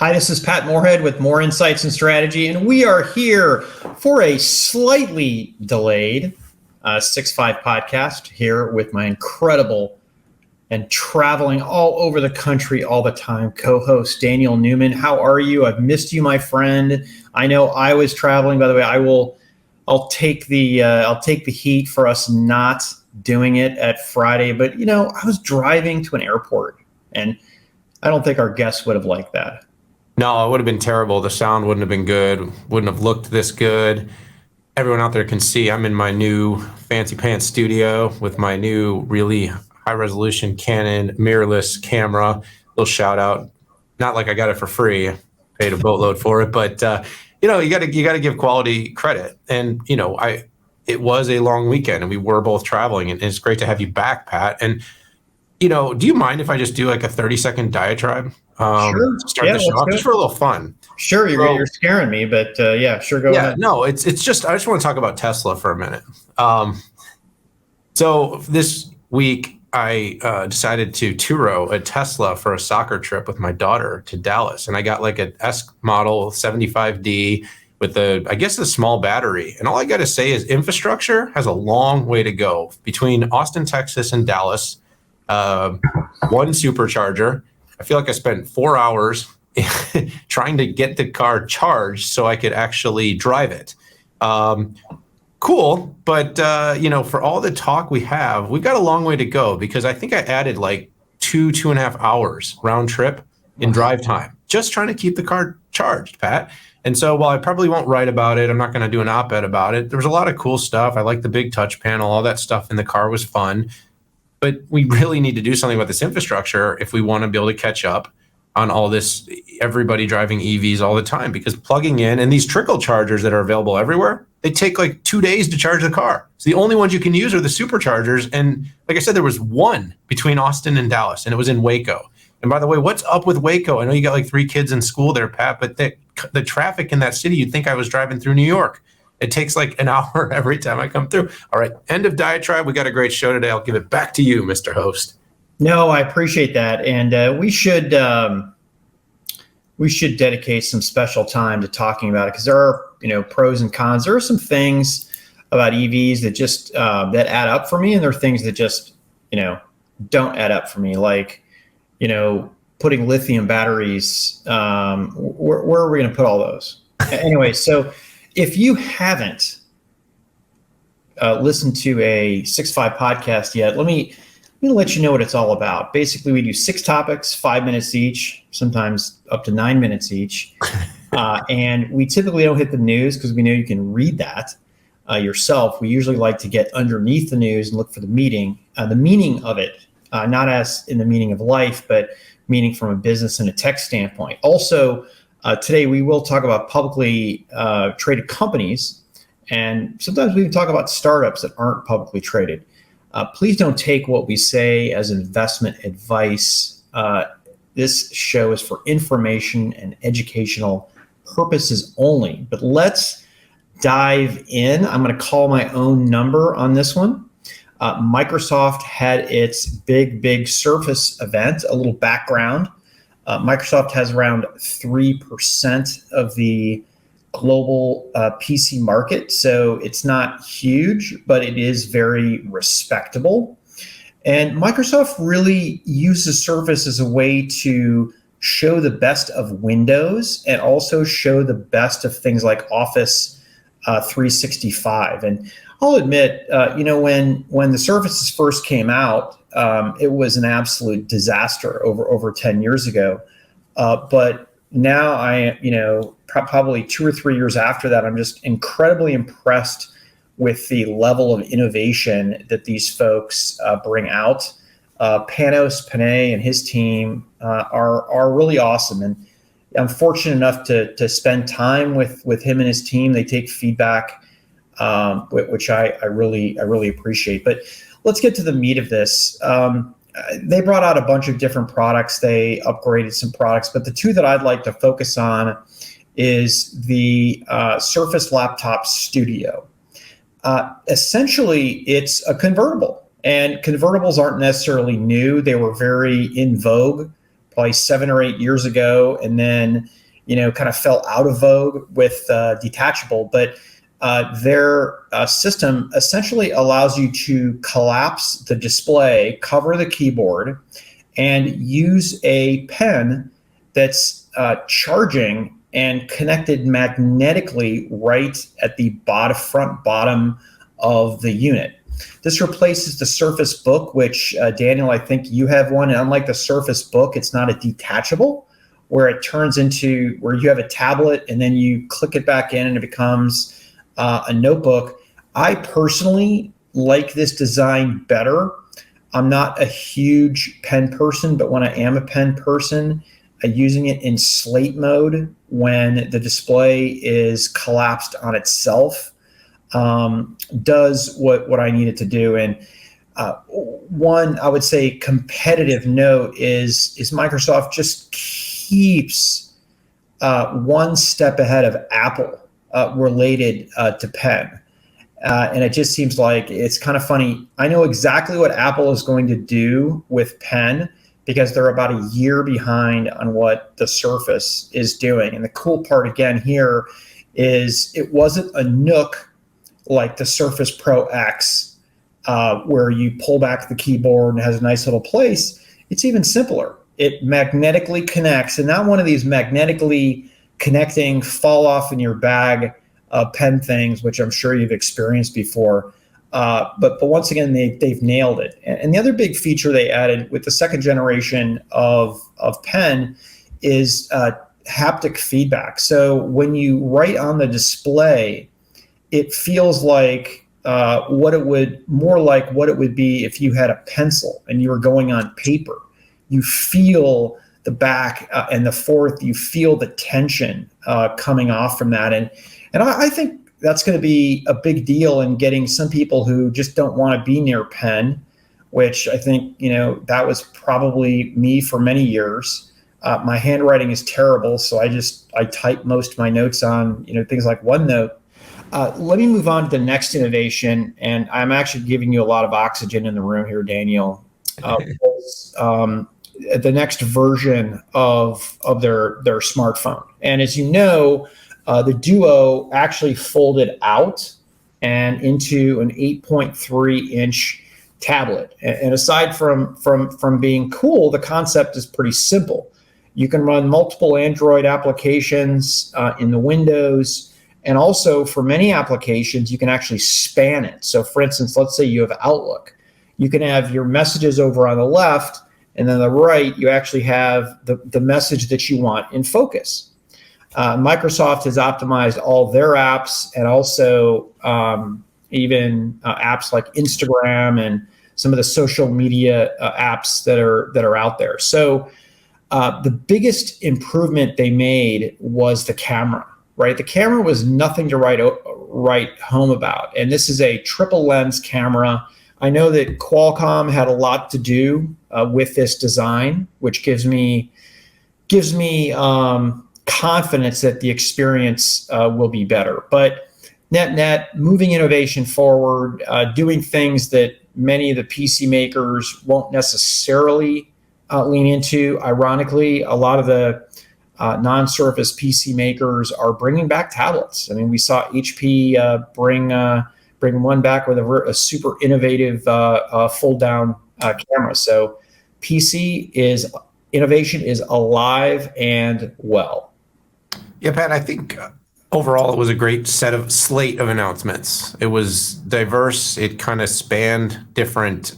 Hi, this is Pat Moorhead with Moor Insights Strategy, and we are here for a slightly delayed 6-5 podcast here with my incredible and traveling all over the country all the time co-host Daniel Newman. How are you? I've missed you, my friend. I know I was traveling. By the way, I'll take the heat for us not doing it at Friday, but I was driving to an airport, and I don't think our guests would have liked that. No, it would have been terrible. The sound wouldn't have been good, wouldn't have looked this good. Everyone out there can see I'm in my new fancy pants studio with my new really high resolution Canon mirrorless camera. Little shout out. Not like I got it for free. I paid a boatload for it, but you got to give quality credit. And it was a long weekend and we were both traveling, and it's great to have you back, Pat. And do you mind if I just do like a 30-second diatribe? Sure. Start the show off just for a little fun. Sure, you're scaring me, but yeah, sure, go ahead. No, it's just I just want to talk about Tesla for a minute. So this week I decided to Turo a Tesla for a soccer trip with my daughter to Dallas, and I got like an S model 75D with a small battery. And all I got to say is infrastructure has a long way to go between Austin, Texas, and Dallas. One supercharger. I feel like I spent 4 hours trying to get the car charged so I could actually drive it. Cool, but for all the talk we've got a long way to go, because I think I added like 2.5 hours round trip in drive time, just trying to keep the car charged, Pat. And so while I probably won't write about it, I'm not going to do an op-ed about it. There was a lot of cool stuff. I like the big touch panel, all that stuff in the car was fun. But we really need to do something about this infrastructure if we want to be able to catch up on all this, everybody driving EVs all the time, because plugging in and these trickle chargers that are available everywhere, they take like 2 days to charge the car. So the only ones you can use are the superchargers. And like I said, there was one between Austin and Dallas, and it was in Waco. And by the way, what's up with Waco? I know you got like 3 kids in school there, Pat, but the traffic in that city, you'd think I was driving through New York. It takes like an hour every time I come through. All right, end of diatribe. We got a great show today. I'll give it back to you, Mr. Host. No, I appreciate that, and we should dedicate some special time to talking about it, because there are pros and cons. There are some things about EVs that just that add up for me, and there are things that just don't add up for me, like putting lithium batteries. Where are we going to put all those? Anyway, so if you haven't listened to a 6-5 podcast yet, let me let you know what it's all about. Basically, we do 6 topics, 5 minutes each, sometimes up to 9 minutes each. And we typically don't hit the news because we know you can read that yourself. We usually like to get underneath the news and look for the meaning of it, not as in the meaning of life, but meaning from a business and a tech standpoint. Also, today we will talk about publicly traded companies, and sometimes we even talk about startups that aren't publicly traded. Please don't take what we say as investment advice. This show is for information and educational purposes only. But let's dive in. I'm going to call my own number on this one. Microsoft had its big Surface event. A little background. Microsoft has around 3% of the global PC market, so it's not huge, but it is very respectable. And Microsoft really uses Surface as a way to show the best of Windows and also show the best of things like Office 365. And I'll admit, when the Surfaces first came out, it was an absolute disaster over 10 years ago. But now probably 2 or 3 years after that, I'm just incredibly impressed with the level of innovation that these folks bring out. Panos Panay and his team are really awesome. And I'm fortunate enough to spend time with him and his team. They take feedback, which I really appreciate. But let's get to the meat of this. They brought out a bunch of different products. They upgraded some products, but the 2 that I'd like to focus on is the Surface Laptop Studio. Essentially, it's a convertible, and convertibles aren't necessarily new. They were very in vogue probably 7 or 8 years ago, and then kind of fell out of vogue with detachable. But their system essentially allows you to collapse the display, cover the keyboard, and use a pen that's charging and connected magnetically right at the front bottom of the unit. This replaces the Surface Book, which Daniel, I think you have one. And unlike the Surface Book, it's not a detachable, where it turns into where you have a tablet and then you click it back in and it becomes a notebook. I personally like this design better. I'm not a huge pen person, but when I am a pen person, using it in slate mode when the display is collapsed on itself does what I need it to do. And one, I would say, competitive note is Microsoft just keeps one step ahead of Apple related to pen. And it just seems like it's kind of funny. I know exactly what Apple is going to do with pen because they're about a year behind on what the Surface is doing. And the cool part again here is it wasn't a Nook like the Surface Pro X, where you pull back the keyboard and it has a nice little place. It's even simpler. It magnetically connects, and not one of these magnetically connecting, fall off in your bag pen things, which I'm sure you've experienced before. But once again, they've nailed it. And the other big feature they added with the second generation of pen is haptic feedback. So when you write on the display, it feels like what it would be if you had a pencil and you were going on paper. You feel the back and the forth. You feel the tension coming off from that, and I think that's going to be a big deal in getting some people who just don't want to be near pen, which I think that was probably me for many years. My handwriting is terrible, so I type most of my notes on things like OneNote. Let me move on to the next innovation, and I'm actually giving you a lot of oxygen in the room here, Daniel. The next version of their smartphone, and as you know, the Duo actually folded out and into an 8.3 inch tablet. And aside from being cool, the concept is pretty simple. You can run multiple Android applications in the Windows. And also for many applications, you can actually span it. So for instance, let's say you have Outlook. You can have your messages over on the left, and then on the right, you actually have the message that you want in focus. Microsoft has optimized all their apps, and also even apps like Instagram and some of the social media apps that are out there. So the biggest improvement they made was the camera. Right, the camera was nothing to write home about, and this is a triple lens camera. I know that Qualcomm had a lot to do with this design, which gives me confidence that the experience will be better. But net, moving innovation forward, doing things that many of the PC makers won't necessarily lean into. Ironically, a lot of the non-Surface PC makers are bringing back tablets. I mean, we saw HP bring one back with a super innovative fold-down camera. So innovation is alive and well. Yeah, Pat, I think overall it was a great slate of announcements. It was diverse. It kind of spanned different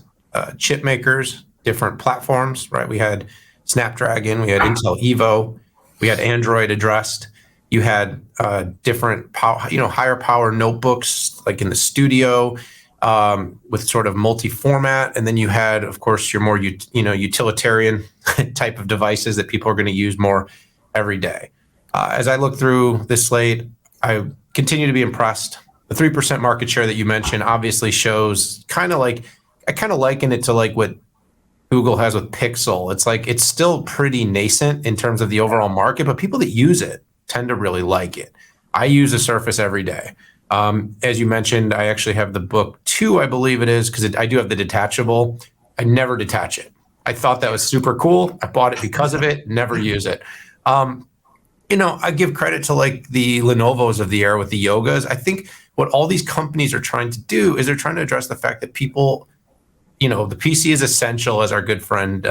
chip makers, different platforms, right? We had Snapdragon, we had Intel Evo, we had Android addressed. You had different higher power notebooks like in the studio with sort of multi-format, and then you had, of course, your more utilitarian type of devices that people are going to use more every day. As I look through this slate, I continue to be impressed. The 3% market share that you mentioned obviously shows I kind of liken it to like what Google has with Pixel. It's like it's still pretty nascent in terms of the overall market, but people that use it tend to really like it. I use a Surface every day. As you mentioned, I actually have the Book 2, I believe it is, because I do have the detachable. I never detach it. I thought that was super cool. I bought it because of it, never use it. I give credit to like the Lenovo's of the era with the yogas. I think what all these companies are trying to do is they're trying to address the fact that people, the PC is essential, as our good friend,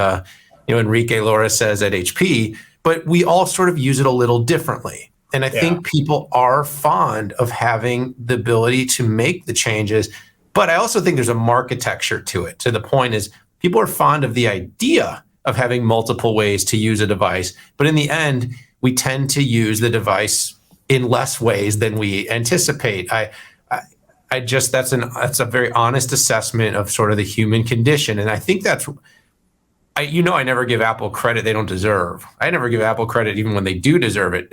Enrique Laura says at HP, but we all sort of use it a little differently. And I think people are fond of having the ability to make the changes, but I also think there's a marketecture to it. To the point is people are fond of the idea of having multiple ways to use a device, but in the end, we tend to use the device in less ways than we anticipate. That's a very honest assessment of sort of the human condition, and I think I never give Apple credit they don't deserve. I never give Apple credit even when they do deserve it.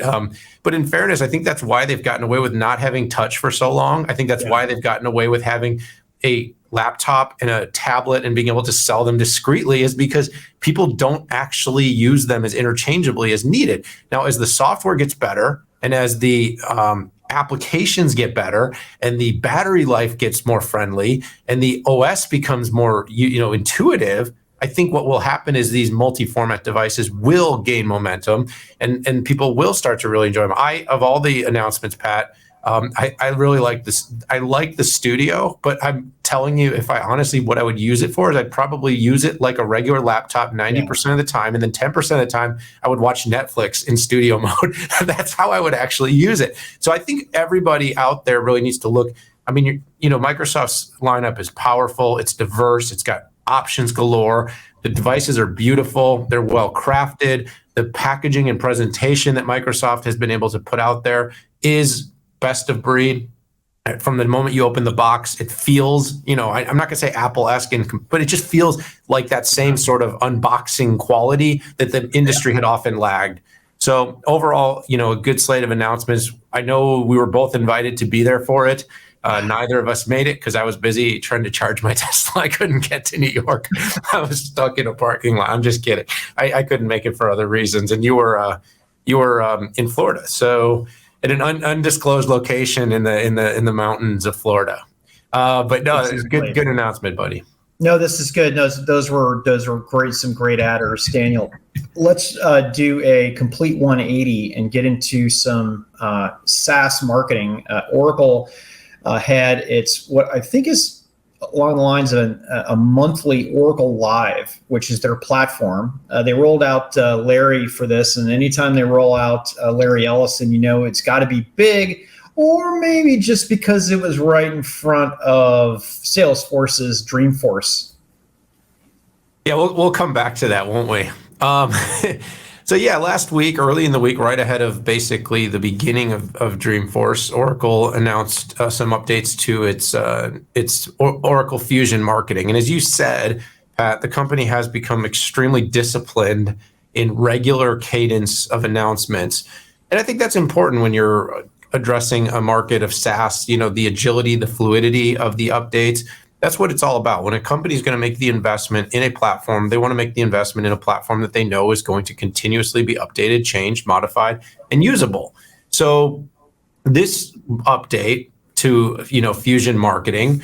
But in fairness, I think that's why they've gotten away with not having touch for so long. I think that's why they've gotten away with having a laptop and a tablet and being able to sell them discreetly, is because people don't actually use them as interchangeably as needed. Now, as the software gets better and as the applications get better and the battery life gets more friendly and the OS becomes more intuitive, I think what will happen is these multi-format devices will gain momentum and people will start to really enjoy them. Of all the announcements, Pat, I really like this. I like the Studio, but I'm telling you, what I would use it for is I'd probably use it like a regular laptop 90% of the time, and then 10% of the time I would watch Netflix in studio mode. That's how I would actually use it. So I think everybody out there really needs to look. I mean, Microsoft's lineup is powerful. It's diverse. It's got options galore. The devices are beautiful. They're well crafted. The packaging and presentation that Microsoft has been able to put out there is best of breed. From the moment you open the box, it feels, I'm not going to say Apple-esque, but it just feels like that same sort of unboxing quality that the industry had often lagged. So overall, a good slate of announcements. I know we were both invited to be there for it. Neither of us made it because I was busy trying to charge my Tesla. I couldn't get to New York. I was stuck in a parking lot. I'm just kidding. I couldn't make it for other reasons. And you were in Florida, so at an undisclosed location in the mountains of Florida. But no, it's good announcement, buddy. No, this is good. No, those were great, some great adders, Daniel. Let's do a complete 180 and get into some SaaS marketing. Oracle had its what I think is along the lines of a monthly Oracle Live, which is their platform. They rolled out Larry for this, and anytime they roll out Larry Ellison, it's got to be big, or maybe just because it was right in front of Salesforce's Dreamforce. Yeah, we'll come back to that, won't we? So yeah, last week, early in the week, right ahead of basically the beginning of Dreamforce, Oracle announced some updates to its Oracle Fusion marketing. And as you said, Pat, the company has become extremely disciplined in regular cadence of announcements. And I think that's important when you're addressing a market of SaaS, the agility, the fluidity of the updates. That's what it's all about. When a company is going to make the investment in a platform, they want to make the investment in a platform that they know is going to continuously be updated, changed, modified, and usable. So this update to Fusion Marketing,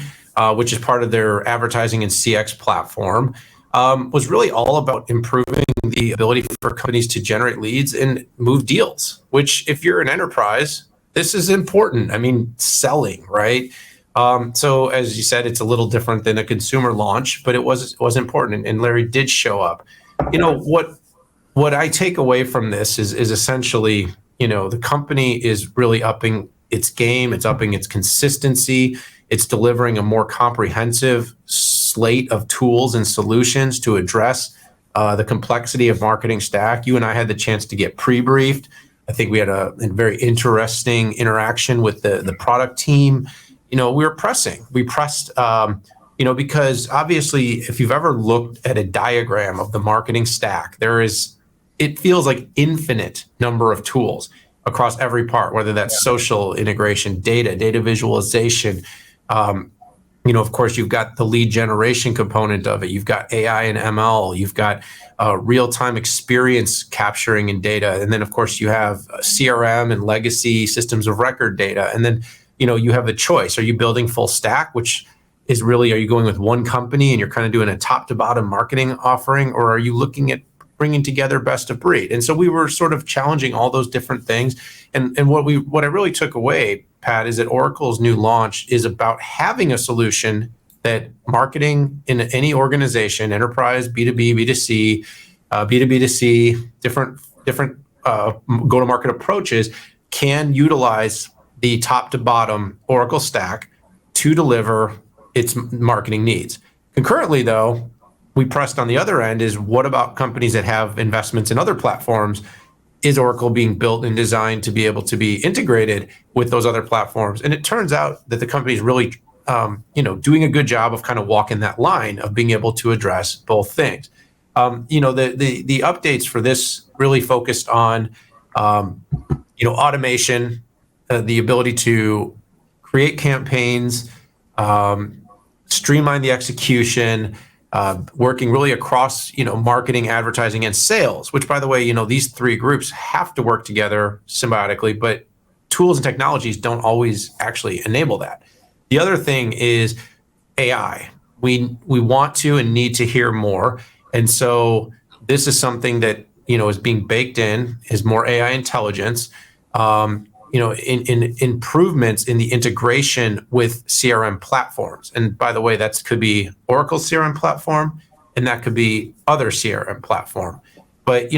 which is part of their advertising and CX platform, was really all about improving the ability for companies to generate leads and move deals, which if you're an enterprise, this is important. I mean, selling, right? So as you said, it's a little different than a consumer launch, but it was important. And Larry did show up. What I take away from this is essentially, the company is really upping its game. It's upping its consistency. It's delivering a more comprehensive slate of tools and solutions to address the complexity of marketing stack. You and I had the chance to get pre-briefed. I think we had a very interesting interaction with the product team. We pressed, because obviously if you've ever looked at a diagram of the marketing stack, it feels like infinite number of tools across every part, whether that's social integration, data visualization. Of course, you've got the lead generation component of it. You've got AI and ML. You've got real-time experience capturing in data. And then, of course, you have CRM and legacy systems of record data. And then, you have the choice. Are you building full stack, which is really, are you going with one company and you're kind of doing a top to bottom marketing offering, or are you looking at bringing together best of breed? And so we were sort of challenging all those different things. And what I really took away, Pat, is that Oracle's new launch is about having a solution that marketing in any organization, enterprise, B2B, B2C, B2B2C, different go-to-market approaches, can utilize the top to bottom Oracle stack to deliver its marketing needs. Concurrently, though, we pressed on the other end is, what about companies that have investments in other platforms? Is Oracle being built and designed to be able to be integrated with those other platforms? And it turns out that the company is really doing a good job of kind of walking that line of being able to address both things. The updates for this really focused on automation, the ability to create campaigns, streamline the execution, working really across marketing, advertising, and sales. Which, by the way, these three groups have to work together symbiotically, but tools and technologies don't always actually enable that. The other thing is AI. We want to and need to hear more. And so this is something that, is being baked in, is more AI intelligence, in improvements in the integration with CRM platforms. And by the way, that could be Oracle CRM platform, and that could be other CRM platform. But,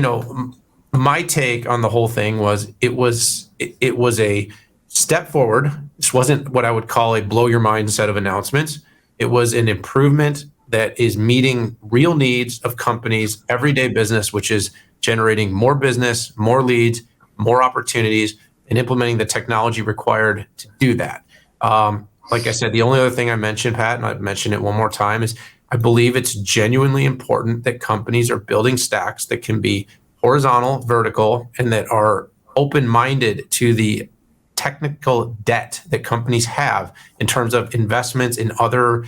my take on the whole thing was it was a step forward. This wasn't what I would call a blow your mind set of announcements. It was an improvement that is meeting real needs of companies' everyday business, which is generating more business, more leads, more opportunities, and implementing the technology required to do that. Like I said, the only other thing I mentioned, Pat, and I've mentioned it one more time, is I believe it's genuinely important that companies are building stacks that can be horizontal, vertical, and that are open-minded to the technical debt that companies have in terms of investments in other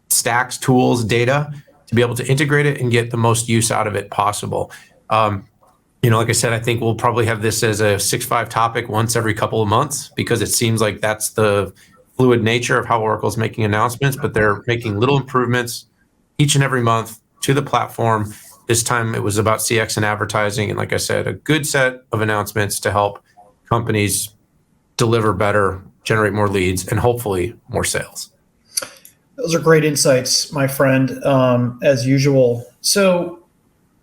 stacks, tools, data, to be able to integrate it and get the most use out of it possible. Like I said, I think we'll probably have this as a 6.5 topic once every couple of months, because it seems like that's the fluid nature of how Oracle's making announcements, but they're making little improvements each and every month to the platform. This time it was about CX and advertising. And like I said, a good set of announcements to help companies deliver better, generate more leads, and hopefully more sales. Those are great insights, my friend, as usual. So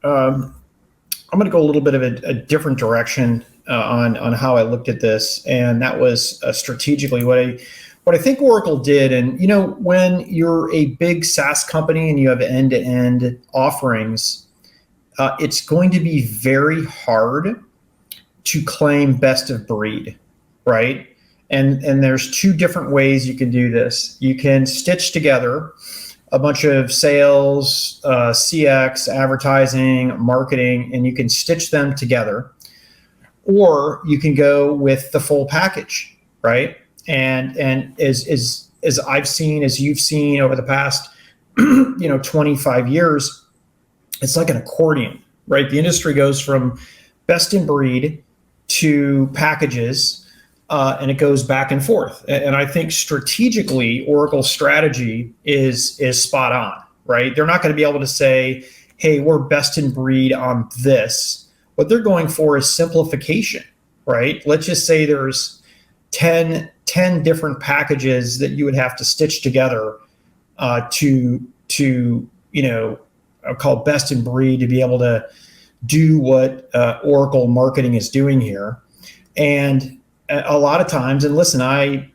I'm going to go a little bit of a different direction on how I looked at this, and that was strategically what I think Oracle did. And when you're a big SaaS company and you have end-to-end offerings, it's going to be very hard to claim best of breed, right? And there's two different ways you can do this. You can stitch together a bunch of sales, CX, advertising, marketing, and you can stitch them together. Or you can go with the full package, right? And as I've seen, as you've seen over the past 25 years, it's like an accordion, right? The industry goes from best in breed to packages, and it goes back and forth. And I think strategically, Oracle's strategy is spot on, right? They're not going to be able to say, hey, we're best in breed on this. What they're going for is simplification, right? Let's just say there's 10 different packages that you would have to stitch together to I'll call best in breed, to be able to do what Oracle marketing is doing here. And a lot of times, and listen, I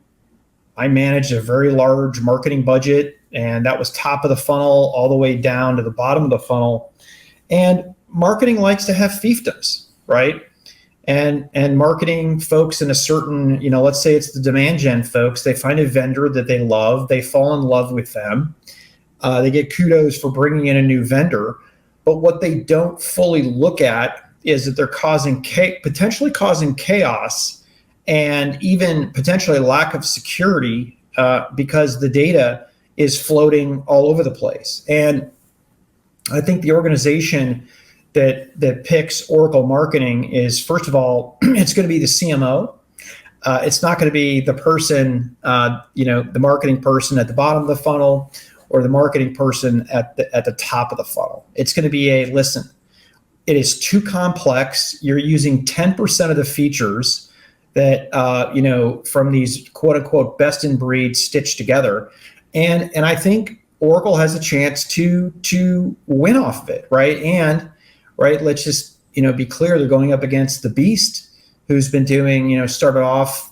managed a very large marketing budget, and that was top of the funnel all the way down to the bottom of the funnel. And marketing likes to have fiefdoms, right? And marketing folks in a certain, let's say it's the demand gen folks, they find a vendor that they love, they fall in love with them, they get kudos for bringing in a new vendor. But what they don't fully look at is that they're potentially causing chaos and even potentially lack of security because the data is floating all over the place. And I think the organization that picks Oracle marketing is, first of all, it's going to be the CMO. It's not going to be the person, the marketing person at the bottom of the funnel or the marketing person at the top of the funnel. It's going to be listen, it is too complex. You're using 10% of the features that, from these quote unquote best in breed stitched together. And I think Oracle has a chance to win off of it. Right. And let's just, be clear. They're going up against the beast, who's been doing, started off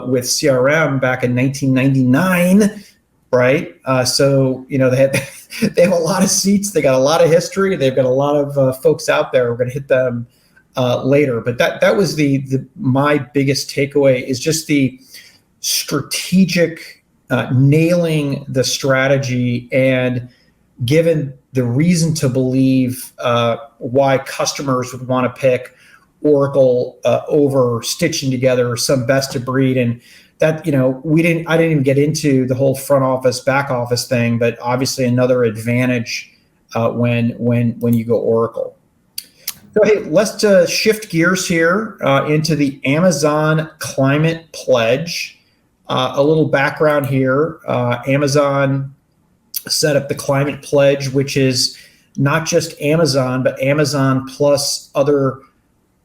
with CRM back in 1999, right? So, they have a lot of seats, they got a lot of history, they've got a lot of folks out there. We're going to hit them later, but that was my biggest takeaway is just the strategic nailing the strategy and given the reason to believe why customers would want to pick Oracle over stitching together some best of breed. And that, I didn't even get into the whole front office, back office thing, but obviously another advantage when you go Oracle. So hey, let's shift gears here into the Amazon Climate Pledge. A little background here. Amazon set up the Climate Pledge, which is not just Amazon, but Amazon plus other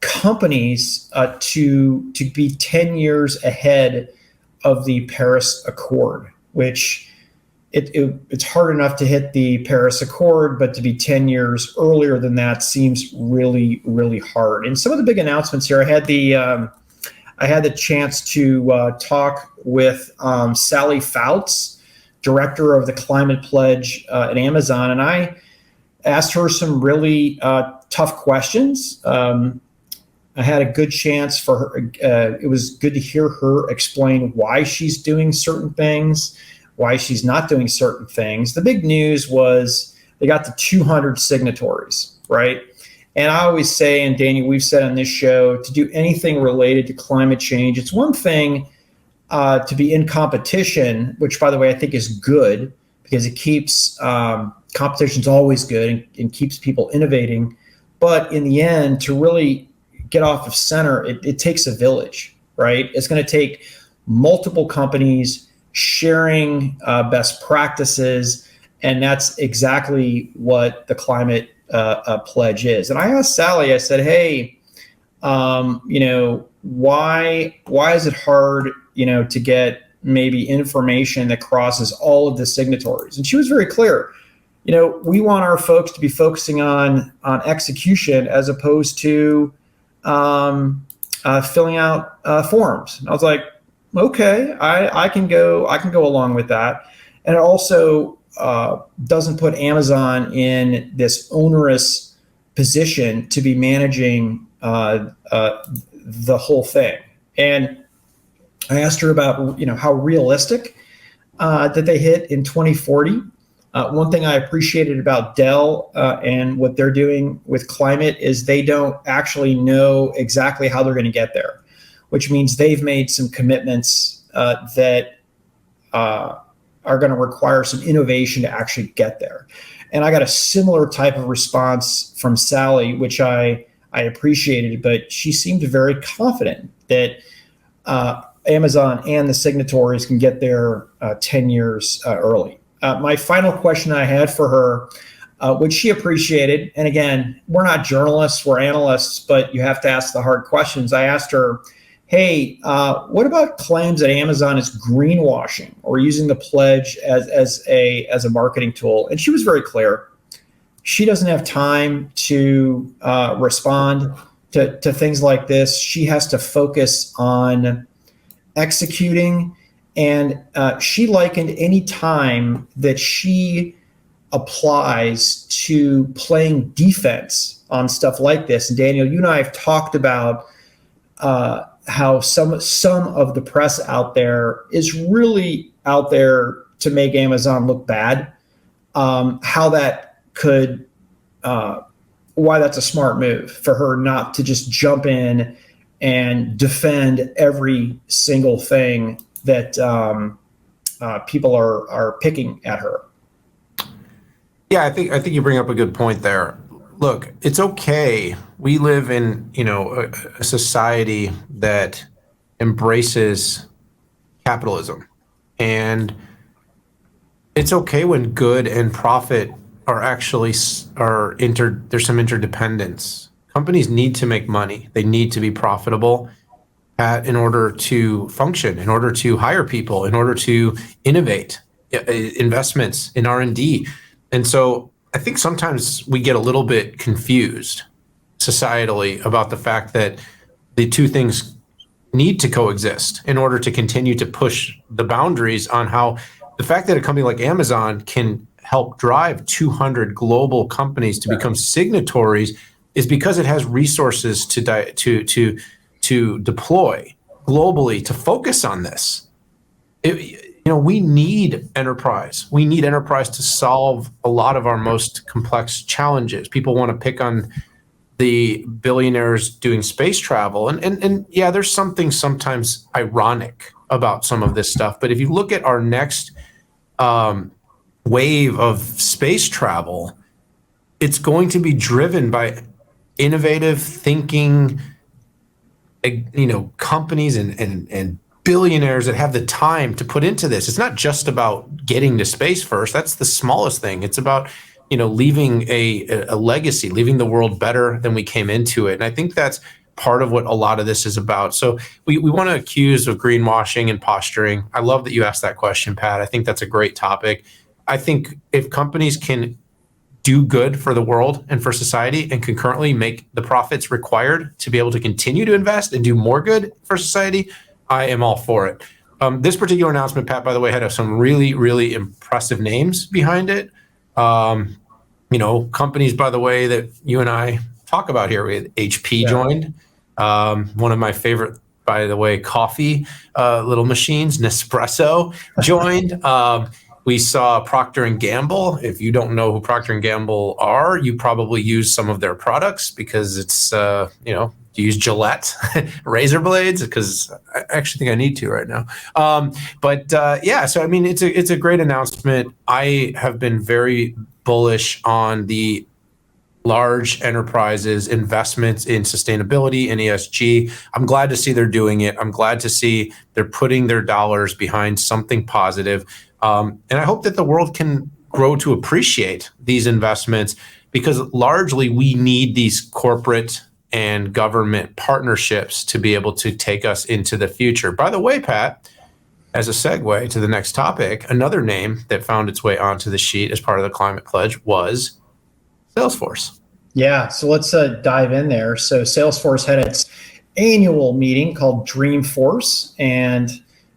companies to be 10 years ahead of the Paris Accord, which it's hard enough to hit the Paris Accord, but to be 10 years earlier than that seems really, really hard. And some of the big announcements here, I had the chance to talk with Sally Fouts, director of the Climate Pledge at Amazon, and I asked her some really tough questions. I had a good chance for her. It was good to hear her explain why she's doing certain things, why she's not doing certain things. The big news was they got to 200 signatories, right? And I always say, and Daniel, we've said on this show, to do anything related to climate change, it's one thing to be in competition, which, by the way, I think is good because it keeps competition's always good and keeps people innovating. But in the end, to really get off of center, it takes a village, right? It's going to take multiple companies sharing best practices, and that's exactly what the Climate Pledge is. And I asked Sally, I said, hey, why is it hard, to get maybe information that crosses all of the signatories? And she was very clear. We want our folks to be focusing on execution as opposed to filling out forms. And I was like, okay, I can go along with that. And it also doesn't put Amazon in this onerous position to be managing the whole thing. And I asked her about how realistic that they hit in 2040. One thing I appreciated about Dell and what they're doing with climate is they don't actually know exactly how they're going to get there, which means they've made some commitments that are going to require some innovation to actually get there. And I got a similar type of response from Sally, which I appreciated, but she seemed very confident that Amazon and the signatories can get there 10 years early. My final question I had for her, which she appreciated, and again, we're not journalists, we're analysts, but you have to ask the hard questions. I asked her, hey, what about claims that Amazon is greenwashing or using the pledge as a marketing tool? And she was very clear. She doesn't have time to respond to things like this. She has to focus on executing. And she likened any time that she applies to playing defense on stuff like this. And Daniel, you and I have talked about how some of the press out there is really out there to make Amazon look bad. How that could, why that's a smart move for her not to just jump in and defend every single thing that people are picking at her. Yeah, I think you bring up a good point there. Look, it's okay. We live in a society that embraces capitalism. And it's okay when good and profit are actually there's some interdependence. Companies need to make money. They need to be profitable in order to function, in order to hire people, in order to innovate, investments in R&D. And so I think sometimes we get a little bit confused societally about the fact that the two things need to coexist in order to continue to push the boundaries on how the fact that a company like Amazon can help drive 200 global companies to become signatories is because it has resources to deploy globally to focus on this. We need enterprise. We need enterprise to solve a lot of our most complex challenges. People want to pick on the billionaires doing space travel. And yeah, there's something sometimes ironic about some of this stuff. But if you look at our next wave of space travel, it's going to be driven by innovative thinking, companies and billionaires that have the time to put into this. It's not just about getting to space first. That's the smallest thing. It's about leaving a legacy, leaving the world better than we came into it. And I think that's part of what a lot of this is about. So we want to accuse of greenwashing and posturing. I love that you asked that question, Pat. I think that's a great topic. I think if companies can do good for the world and for society and concurrently make the profits required to be able to continue to invest and do more good for society, I am all for it. This particular announcement, Pat, by the way, had some really, really impressive names behind it. Companies, by the way, that you and I talk about here. We had HP joined, one of my favorite, by the way, coffee little machines, Nespresso joined. We saw Procter & Gamble. If you don't know who Procter & Gamble are, you probably use some of their products because it's, you use Gillette razor blades, because I actually think I need to right now. So I mean, it's a great announcement. I have been very bullish on the large enterprises' investments in sustainability and ESG. I'm glad to see they're doing it. I'm glad to see they're putting their dollars behind something positive. And I hope that the world can grow to appreciate these investments, because largely we need these corporate and government partnerships to be able to take us into the future. By the way, Pat, as a segue to the next topic, another name that found its way onto the sheet as part of the Climate Pledge was Salesforce. Yeah, so let's dive in there. So Salesforce had its annual meeting called Dreamforce, and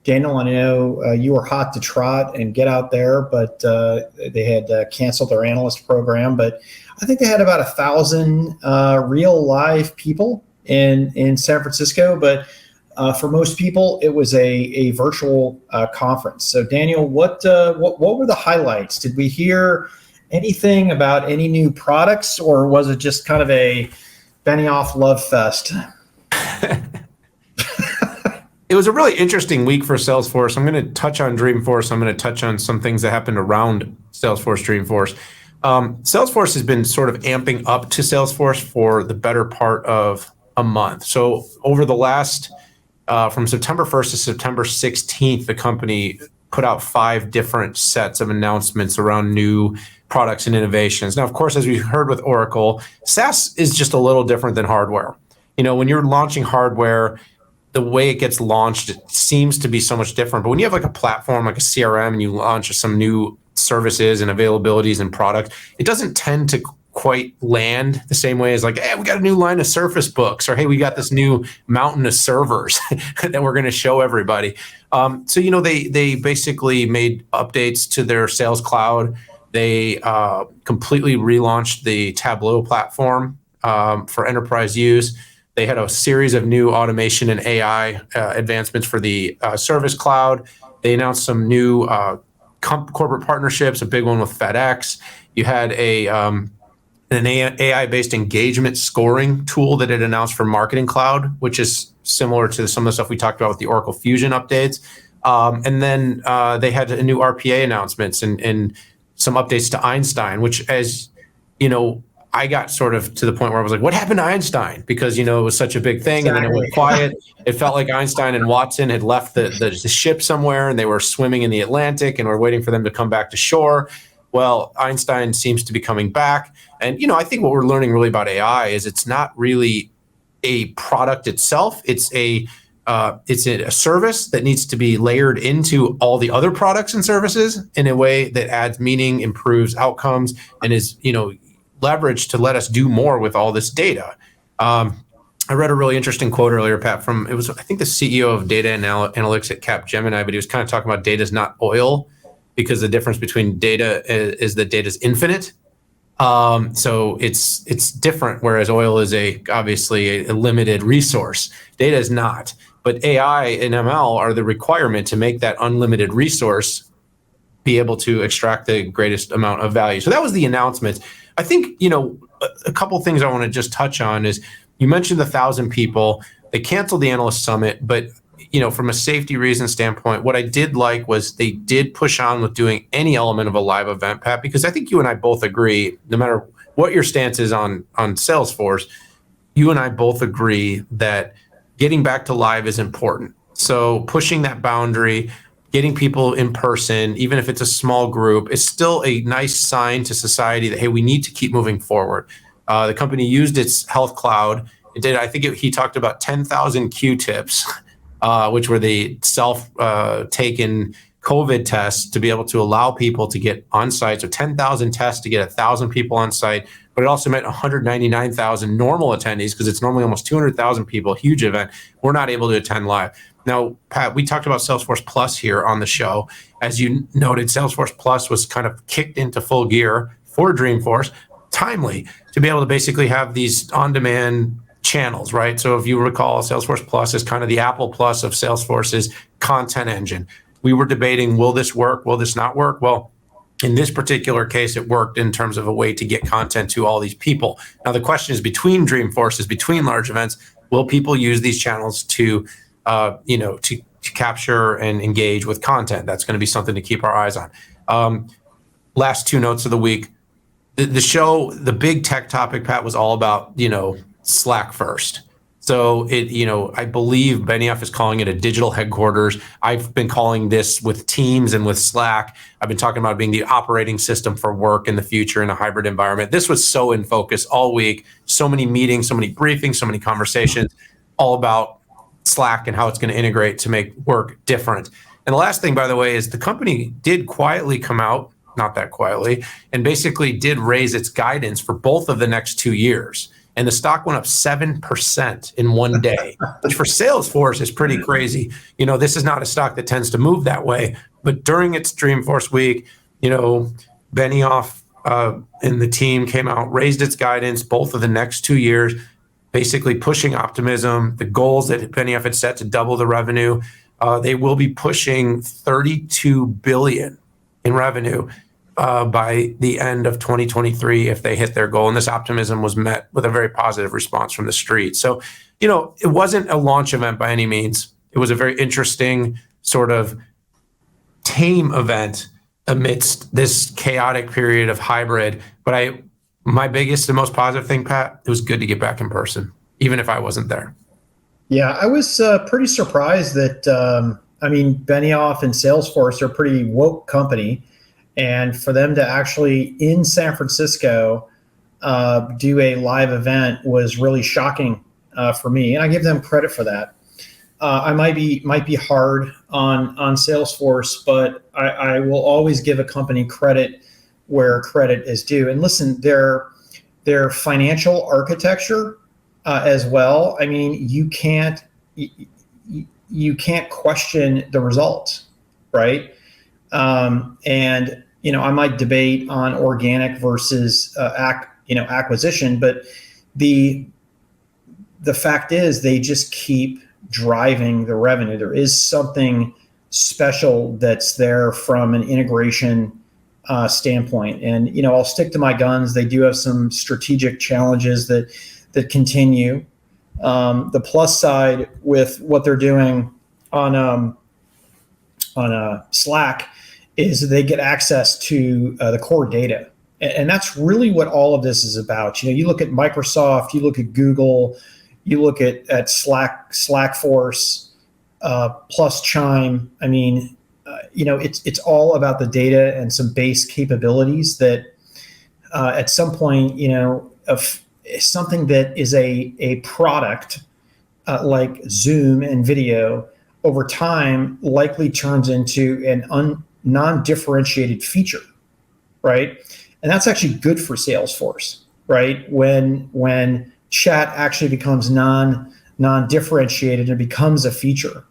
Daniel, I know you were hot to trot and get out there, but they had canceled their analyst program. But I think they had about 1,000 real live people in San Francisco. But for most people, it was a virtual conference. So Daniel, what were the highlights? Did we hear anything about any new products, or was it just kind of a Benioff love fest? It was a really interesting week for Salesforce. I'm going to touch on Dreamforce. I'm going to touch on some things that happened around Salesforce Dreamforce. Salesforce has been sort of amping up to Salesforce for the better part of a month. So over the last, from September 1st to September 16th, the company put out 5 different sets of announcements around new products and innovations. Now, of course, as we heard with Oracle, SaaS is just a little different than hardware. When you're launching hardware, the way it gets launched, it seems to be so much different. But when you have like a platform, like a CRM, and you launch some new services and availabilities and products, it doesn't tend to quite land the same way as like, hey, we got a new line of Surface Books, or hey, we got this new mountain of servers that we're going to show everybody. So they basically made updates to their Sales Cloud. They completely relaunched the Tableau platform for enterprise use. They had a series of new automation and AI advancements for the Service Cloud. They announced some new corporate partnerships, a big one with FedEx. You had an AI-based engagement scoring tool that it announced for Marketing Cloud, which is similar to some of the stuff we talked about with the Oracle Fusion updates. And then they had a new RPA announcements and some updates to Einstein, which, as you know, I got sort of to the point where I was like, what happened to Einstein? Because, it was such a big thing. And then it went quiet. It felt like Einstein and Watson had left the ship somewhere and they were swimming in the Atlantic and we're waiting for them to come back to shore. Well, Einstein seems to be coming back. And, I think what we're learning really about AI is it's not really a product itself. It's a service that needs to be layered into all the other products and services in a way that adds meaning, improves outcomes, and is, leveraged to let us do more with all this data. I read a really interesting quote earlier, Pat, I think the CEO of data analytics at Capgemini, but he was kind of talking about data is not oil, because the difference between data is that data is infinite. So it's different, whereas oil is obviously a limited resource. Data is not. But AI and ML are the requirement to make that unlimited resource be able to extract the greatest amount of value. So that was the announcement. I think, a couple of things I want to just touch on is you mentioned the 1,000 people. They canceled the analyst summit, but from a safety reason standpoint, what I did like was they did push on with doing any element of a live event, Pat, because I think you and I both agree, no matter what your stance is on Salesforce, you and I both agree that getting back to live is important. So pushing that boundary, getting people in person, even if it's a small group, is still a nice sign to society that, hey, we need to keep moving forward. The company used its health cloud. It did, he talked about 10,000 Q-tips, which were the self-taken COVID tests to be able to allow people to get on site. So 10,000 tests to get 1,000 people on site, but it also meant 199,000 normal attendees, because it's normally almost 200,000 people, huge event. We're not able to attend live. Now, Pat, we talked about Salesforce Plus here on the show. As you noted, Salesforce Plus was kind of kicked into full gear for Dreamforce, timely, to be able to basically have these on-demand channels, right? So if you recall, Salesforce Plus is kind of the Apple Plus of Salesforce's content engine. We were debating, will this work? Will this not work? Well, in this particular case, it worked in terms of a way to get content to all these people. Now, the question is between Dreamforces, between large events, will people use these channels to capture and engage with content? That's going to be something to keep our eyes on. Last two notes of the week. The show, the big tech topic, Pat, was all about, Slack first. So I believe Benioff is calling it a digital headquarters. I've been calling this with Teams and with Slack. I've been talking about being the operating system for work in the future in a hybrid environment. This was so in focus all week. So many meetings, so many briefings, so many conversations, all about Slack and how it's going to integrate to make work different. And the last thing, by the way, is the company did quietly come out, not that quietly, and basically did raise its guidance for both of the next 2 years. And the stock went up 7% in one day, which for Salesforce is pretty crazy. This is not a stock that tends to move that way. But during its Dreamforce week, Benioff and the team came out, raised its guidance both of the next 2 years, basically pushing optimism, the goals that Benioff had set to double the revenue. They will be pushing $32 billion in revenue by the end of 2023 if they hit their goal. And this optimism was met with a very positive response from the street. So, it wasn't a launch event by any means. It was a very interesting sort of tame event amidst this chaotic period of hybrid. But my biggest and most positive thing, Pat, it was good to get back in person, even if I wasn't there. Yeah, I was pretty surprised that, Benioff and Salesforce are a pretty woke company. And for them to actually in San Francisco do a live event was really shocking for me, and I give them credit for that. I might be hard on Salesforce, but I will always give a company credit where credit is due. And listen, their financial architecture as well. You can't question the results, right? I might debate on organic versus acquisition, but the fact is they just keep driving the revenue. There is something special that's there from an integration standpoint. And I'll stick to my guns. They do have some strategic challenges that continue. The plus side with what they're doing on Slack is they get access to the core data. And that's really what all of this is about. You look at Microsoft, you look at Google, you look at Slackforce, plus Chime. I mean, it's all about the data and some base capabilities that at some point, of something that is a product like Zoom and video over time likely turns into an non-differentiated feature, right? And that's actually good for Salesforce, right? When chat actually becomes non-differentiated and becomes a feature.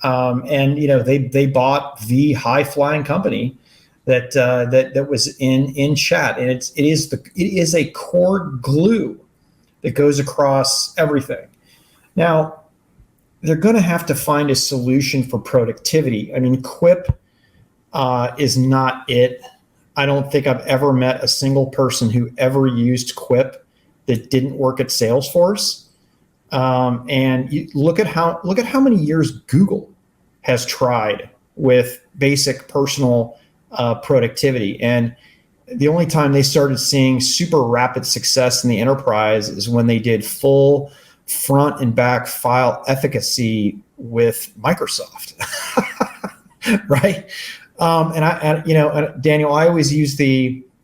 And they bought the high-flying company that was in chat, and it is a core glue that goes across everything. Now, they're going to have to find a solution for productivity. I mean, Quip is not it. I don't think I've ever met a single person who ever used Quip that didn't work at Salesforce. And you look at how many years Google has tried with basic personal productivity. And the only time they started seeing super rapid success in the enterprise is when they did full front and back file efficacy with Microsoft, right? Daniel, I always use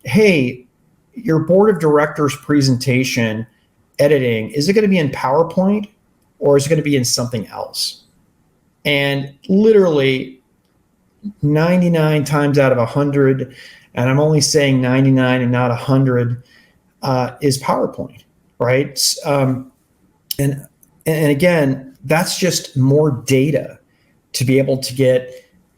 hey, your board of directors presentation editing, is it going to be in PowerPoint or is it going to be in something else? And literally 99 times out of 100, and I'm only saying 99 and not 100, is PowerPoint, right? And again, that's just more data to be able to get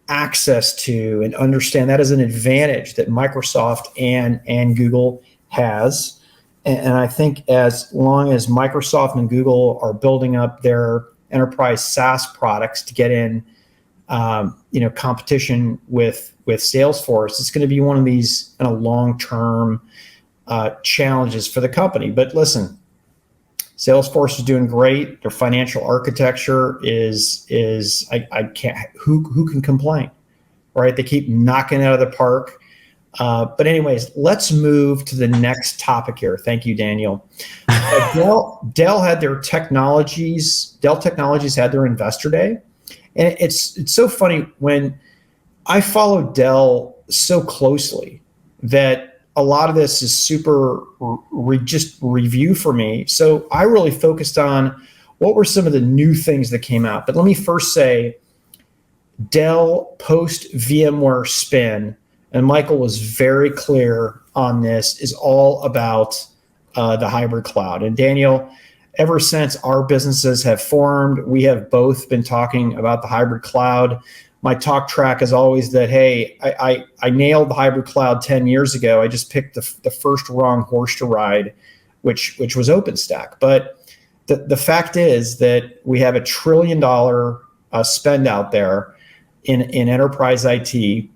access to and understand. That is an advantage that Microsoft and Google has. And I think as long as Microsoft and Google are building up their enterprise SaaS products to get in, competition with Salesforce, it's going to be one of these kind of long-term challenges for the company. But listen, Salesforce is doing great. Their financial architecture is I can't, who can complain, right? They keep knocking it out of the park. But anyways, let's move to the next topic here. Thank you, Daniel. Dell had their technologies. Dell Technologies had their investor day, and it's so funny when I follow Dell so closely that a lot of this is super just review for me. So I really focused on what were some of the new things that came out. But let me first say, Dell post VMware spin, and Michael was very clear on this, is all about the hybrid cloud. And Daniel, ever since our businesses have formed, we have both been talking about the hybrid cloud. My talk track is always that, hey, I nailed the hybrid cloud 10 years ago. I just picked the first wrong horse to ride, which was OpenStack. But the fact is that we have $1 trillion spend out there in enterprise IT.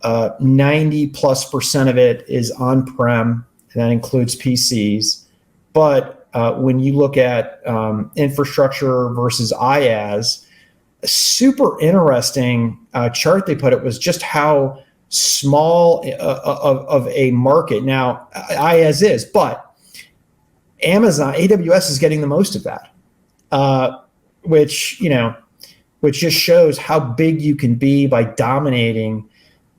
90+% of it is on-prem, and that includes PCs. But when you look at infrastructure versus IaaS, a super interesting chart they put it was just how small of a market now IaaS is, but Amazon, AWS is getting the most of that, which just shows how big you can be by dominating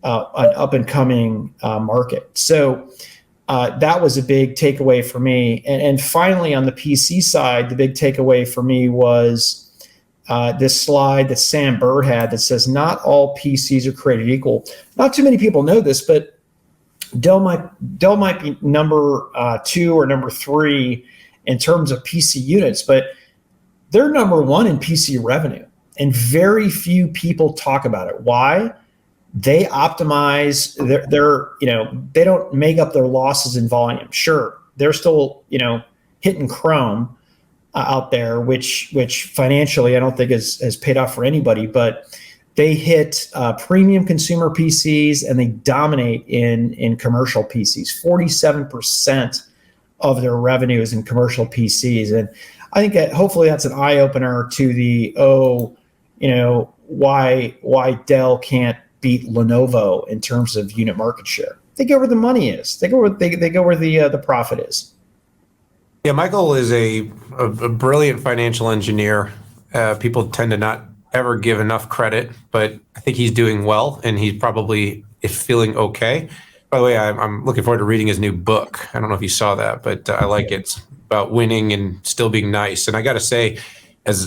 an up and coming market. So that was a big takeaway for me. And finally, on the PC side, the big takeaway for me was this slide that Sam Bird had that says not all PCs are created equal. Not too many people know this, but Dell might be number 2 or number 3 in terms of PC units, but they're number 1 in PC revenue, and very few people talk about it. Why? They optimize they don't make up their losses in volume. Sure, they're still hitting Chrome out there, which financially I don't think has paid off for anybody, but they hit premium consumer PCs and they dominate in commercial PCs. 47% of their revenue is in commercial PCs, and I think that hopefully that's an eye opener to the why Dell can't beat Lenovo in terms of unit market share. they go where the money is. They go where the profit is. Yeah, Michael is a brilliant financial engineer. People tend to not ever give enough credit, but I think he's doing well, and he's probably is feeling okay. By the way, I'm looking forward to reading his new book. I don't know if you saw that, but I like it. It's about winning and still being nice. And I got to say, as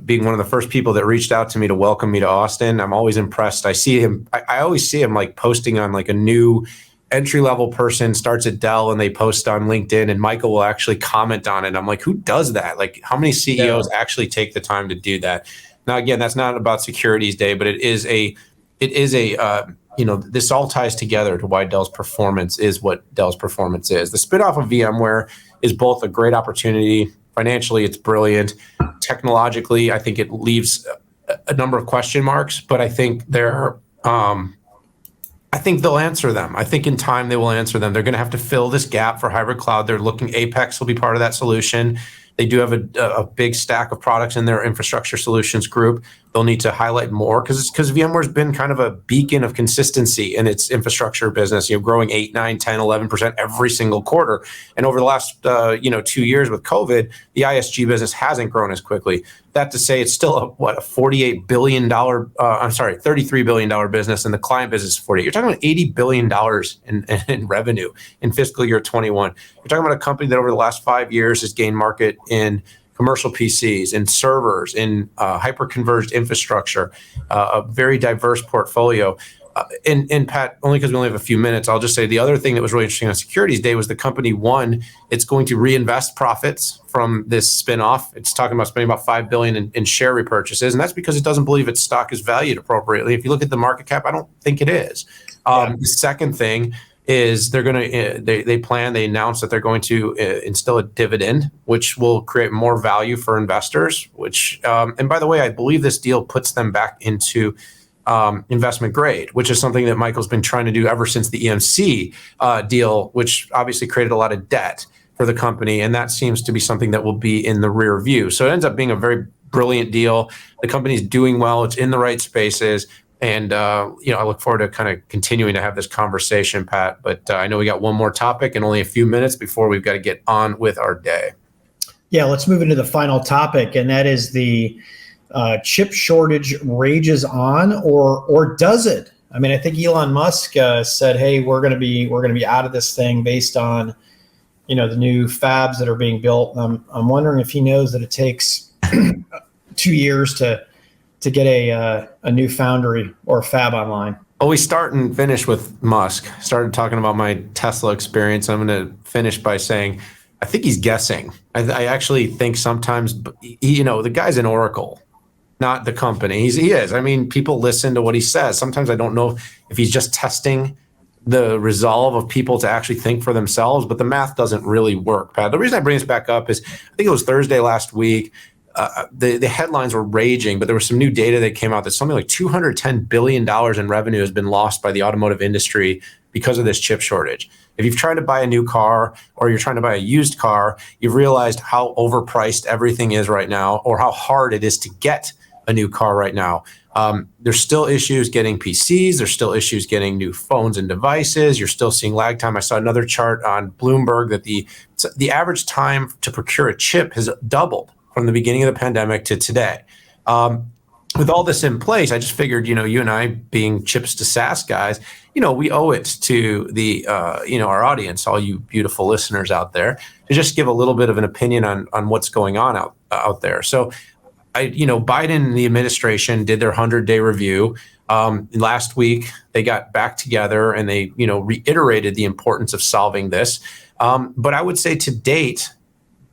being one of the first people that reached out to me to welcome me to Austin, I'm always impressed. I see him. I always see him like posting on like a new entry-level person starts at Dell and they post on LinkedIn, and Michael will actually comment on it. I'm like, who does that? Like, how many CEOs actually take the time to do that? Now, again, that's not about Securities Day, but it is a this all ties together to why Dell's performance is what Dell's performance is. The spinoff of VMware is both a great opportunity. Financially, it's brilliant. Technologically, I think it leaves a number of question marks, but I think I think they'll answer them. I think in time they will answer them. They're going to have to fill this gap for hybrid cloud. They're looking, Apex will be part of that solution. They do have a big stack of products in their infrastructure solutions group. They'll need to highlight more because VMware's been kind of a beacon of consistency in its infrastructure business, growing 8, 9, 10, 11% every single quarter. And over the last 2 years with COVID, the ISG business hasn't grown as quickly. That to say, it's still a $48 billion, $33 billion business, and the client business is 48. You're talking about $80 billion in revenue in fiscal year 21. You're talking about a company that over the last 5 years has gained market in commercial PCs, in servers, in hyper-converged infrastructure, a very diverse portfolio. And Pat, only because we only have a few minutes, I'll just say the other thing that was really interesting on Securities Day was the company, one, it's going to reinvest profits from this spinoff. It's talking about spending about $5 billion in share repurchases, and that's because it doesn't believe its stock is valued appropriately. If you look at the market cap, I don't think it is. The second thing is they announced that they're going to instill a dividend, which will create more value for investors, which, and by the way, I believe this deal puts them back into investment grade, which is something that Michael's been trying to do ever since the EMC deal, which obviously created a lot of debt for the company. And that seems to be something that will be in the rear view. So it ends up being a very brilliant deal. The company's doing well. It's in the right spaces. And, I look forward to kind of continuing to have this conversation, Pat. But I know we got one more topic and only a few minutes before we've got to get on with our day. Yeah, let's move into the final topic, and that is the chip shortage rages on, or does it? I mean, I think Elon Musk said, "Hey, we're going to be out of this thing based on, the new fabs that are being built." I'm wondering if he knows that it takes 2 years to get a new foundry or a fab online. Well, we start and finish with Musk. Started talking about my Tesla experience. I'm going to finish by saying, I think he's guessing. I actually think sometimes, the guy's an oracle, not the company. He is. I mean, people listen to what he says. Sometimes I don't know if he's just testing the resolve of people to actually think for themselves, but the math doesn't really work, Pat. The reason I bring this back up is I think it was Thursday last week. The headlines were raging, but there was some new data that came out that something like $210 billion in revenue has been lost by the automotive industry because of this chip shortage. If you've tried to buy a new car or you're trying to buy a used car, you've realized how overpriced everything is right now, or how hard it is to get a new car right now. There's still issues getting PCs. There's still issues getting new phones and devices. You're still seeing lag time. I saw another chart on Bloomberg that the average time to procure a chip has doubled from the beginning of the pandemic to today. With all this in place, I just figured, you and I being chips to SaaS guys, we owe it to the, our audience, all you beautiful listeners out there, to just give a little bit of an opinion on what's going on out there. So, Biden and the administration did their 100-day review. Last week, they got back together and they, reiterated the importance of solving this. But I would say to date,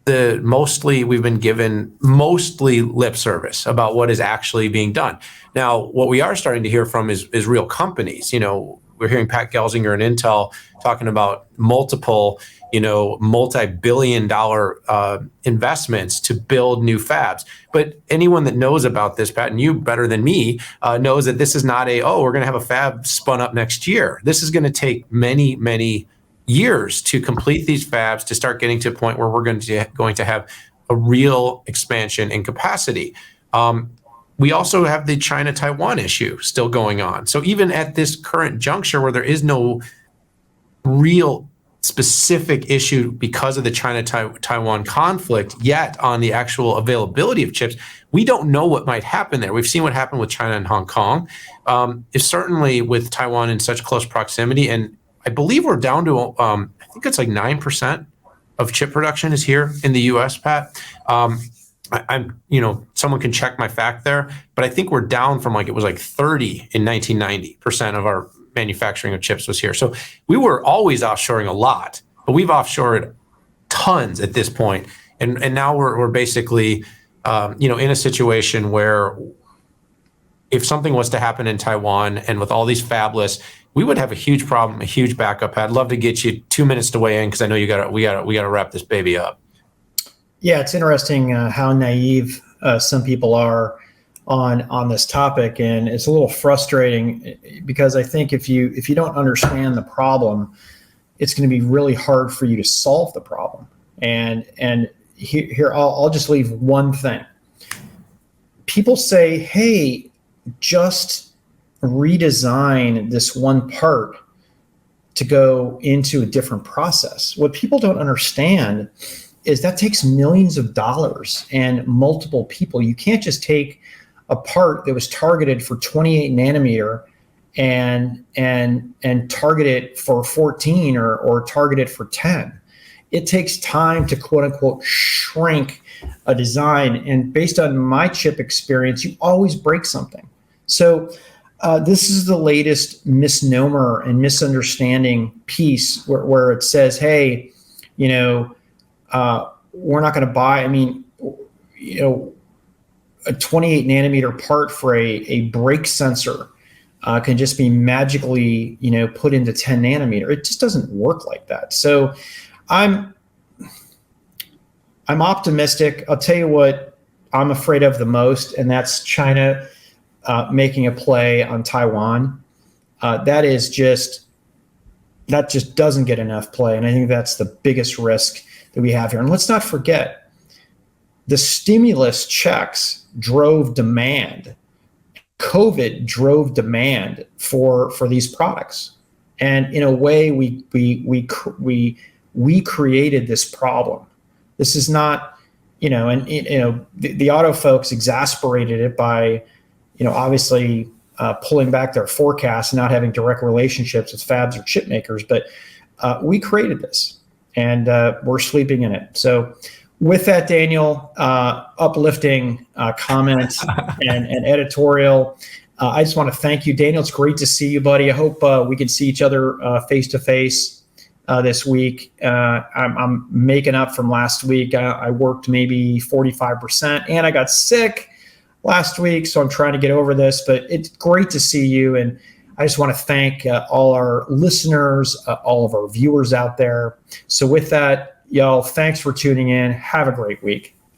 we've been given mostly lip service about what is actually being done. Now, what we are starting to hear from is real companies. We're hearing Pat Gelsinger and Intel talking about multiple, multi-billion-dollar investments to build new fabs. But anyone that knows about this, Pat, and you better than me, knows that this is not we're going to have a fab spun up next year. This is going to take many, many years to complete these fabs, to start getting to a point where we're going to have a real expansion in capacity. We also have the China-Taiwan issue still going on. So even at this current juncture where there is no real specific issue because of the China-Taiwan conflict yet on the actual availability of chips. We don't know what might happen there. We've seen what happened with China and Hong Kong. It's certainly with Taiwan in such close proximity. And I believe we're down to, I think it's like 9% of chip production is here in the US, Pat. I'm, someone can check my fact there, but I think we're down from it was like 30 in 1990% of our manufacturing of chips was here. So we were always offshoring a lot, but we've offshored tons at this point. And now we're basically, in a situation where if something was to happen in Taiwan and with all these fabless, we would have a huge problem, a huge backup. I'd love to get you 2 minutes to weigh in because I know we got to wrap this baby up. Yeah, it's interesting how naive some people are on this topic, and it's a little frustrating because I think if you don't understand the problem, it's going to be really hard for you to solve the problem. And here I'll just leave one thing. People say, "Hey, just redesign this one part to go into a different process." What people don't understand is that takes millions of dollars and multiple people. You can't just take a part that was targeted for 28 nanometer and target it for 14 or target it for 10. It takes time to quote unquote shrink a design. And based on my chip experience, you always break something. So this is the latest misnomer and misunderstanding piece where it says, hey, we're not going to buy, a 28 nanometer part for a brake sensor can just be magically, put into 10 nanometer. It just doesn't work like that. So I'm optimistic. I'll tell you what I'm afraid of the most, and that's China making a play on Taiwan. That just doesn't get enough play. And I think that's the biggest risk that we have here. And let's not forget, the stimulus checks drove demand. COVID drove demand for these products. And in a way, we created this problem. This is not, the auto folks exasperated it by, obviously pulling back their forecasts and not having direct relationships with fabs or chip makers. But we created this, and we're sleeping in it. So with that, Daniel, uplifting comments and editorial, I just want to thank you. Daniel, it's great to see you, buddy. I hope we can see each other face-to-face this week. I'm making up from last week. I worked maybe 45%, and I got sick last week, so I'm trying to get over this. But it's great to see you, and I just want to thank all our listeners, all of our viewers out there. So with that, y'all, thanks for tuning in. Have a great week.